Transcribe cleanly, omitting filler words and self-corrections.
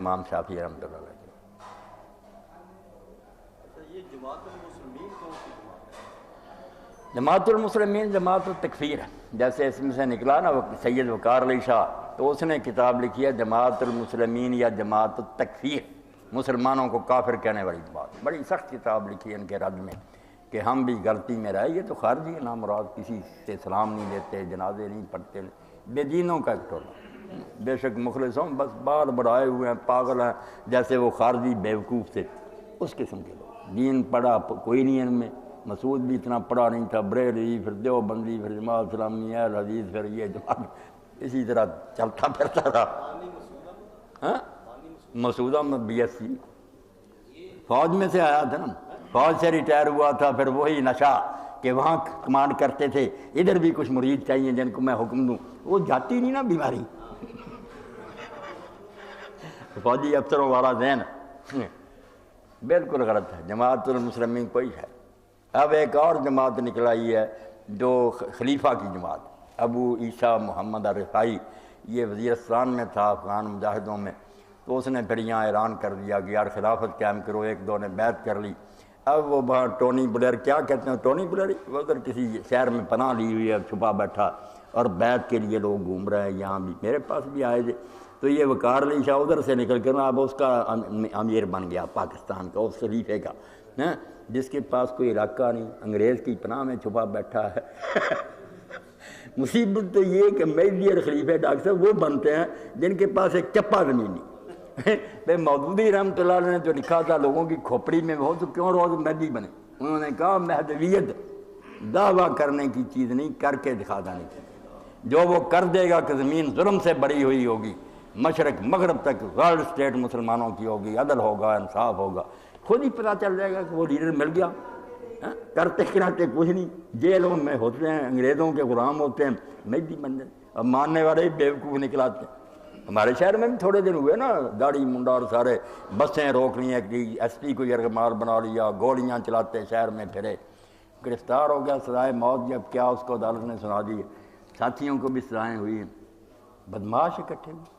امام شافعی رحمۃ اللہ علیہ۔ یہ جماعت المسلمین کون سی جماعت ہے؟ جماعت المسلمین جماعت التکفیر ہے، جیسے اس میں سے نکلا نا سید وقار علی شاہ، تو اس نے کتاب لکھی ہے جماعت المسلمین یا جماعت التکفیر، مسلمانوں کو کافر کہنے والی بات۔ بڑی سخت کتاب لکھی ہے ان کے رد میں کہ ہم بھی غلطی میں رہے، یہ تو خارجی ہے، نامراد، کسی سے سلام نہیں دیتے، جنازے نہیں پڑھتے، بے دینوں کا ایک ٹولہ، بے شک مخلص ہوں، بس بال بڑھائے ہوئے ہیں، پاگل ہیں، جیسے وہ خارجی بیوقوف تھے اس قسم کے لوگ۔ دین پڑھا کوئی نہیں ان میں، مسعود بھی اتنا پڑھا نہیں تھا، بریلوی، پھر دیوبندی، پھر جماعت اسلامی، اہل حدیث، پھر یہ جماعت، اسی طرح چلتا پھرتا تھا۔ ہاں، مسعود احمد بی ایس سی فوج میں سے آیا تھا نا، فوج سے ریٹائر ہوا تھا، پھر وہی نشہ کہ وہاں کمانڈ کرتے تھے، ادھر بھی کچھ مرید چاہیے جن کو میں حکم دوں، وہ جاتی نہیں نا بیماری، فوجی افسروں والا ذہن بالکل غلط ہے۔ جماعت المسلمین کوئی ہے۔ اب ایک اور جماعت نکل آئی ہے جو خلیفہ کی جماعت، ابو عیسیٰ محمد الرفاعی، یہ وزیرستان میں تھا افغان مجاہدوں میں، تو اس نے پھر یہاں اعلان کر دیا کہ یار خلافت قائم کرو، ایک دو نے بیعت کر لی۔ اب وہ وہاں ٹونی بلیر، کیا کہتے ہیں ٹونی بلیر، وہ ادھر کسی شہر میں پناہ لی ہوئی ہے، چھپا بیٹھا، اور بیعت کے لیے لوگ گھوم رہے ہیں، یہاں بھی میرے پاس بھی آئے تھے۔ تو یہ وقار علی شاہ ادھر سے نکل کر اب اس کا امیر بن گیا پاکستان کا، اس خلیفے کا، جس کے پاس کوئی علاقہ نہیں، انگریز کی پناہ میں چھپا بیٹھا ہے۔ مصیبت تو یہ کہ مہدی اور خلیفہ ڈاکٹر صاحب وہ بنتے ہیں جن کے پاس ایک چپا زمین نہیں۔ مودودی رحمۃ اللہ علیہ نے جو لکھا تھا لوگوں کی کھوپڑی میں ہو تو کیوں روز مہدی بنے، انہوں نے کہا مہدویت دعویٰ کرنے کی چیز نہیں، کر کے دکھا دینے کی، جو وہ کر دے گا کہ زمین ظلم سے بڑی ہوئی ہوگی، مشرق مغرب تک ورلڈ اسٹیٹ مسلمانوں کی ہوگی، عدل ہوگا، انصاف ہوگا، خود ہی پتہ چل جائے گا کہ وہ لیڈر مل گیا۔ کرتے کراتے کچھ نہیں، جیلوں میں ہوتے ہیں، انگریزوں کے غلام ہوتے ہیں، مہدی بن جائے، اب ماننے والے بیوقوف نکلاتے ہیں۔ ہمارے شہر میں بھی تھوڑے دن ہوئے نا، داڑھی منڈار سارے، بسیں روک لی ہیں، ایس پی کو یرغمال بنا لیا، گولیاں چلاتے شہر میں پھرے، گرفتار ہو گیا، سزائے موت جب کیا اس کو عدالت نے سنا دی، ساتھیوں کو بھی سزائیں ہوئی ہیں، بدماش اکٹھے ہوئے۔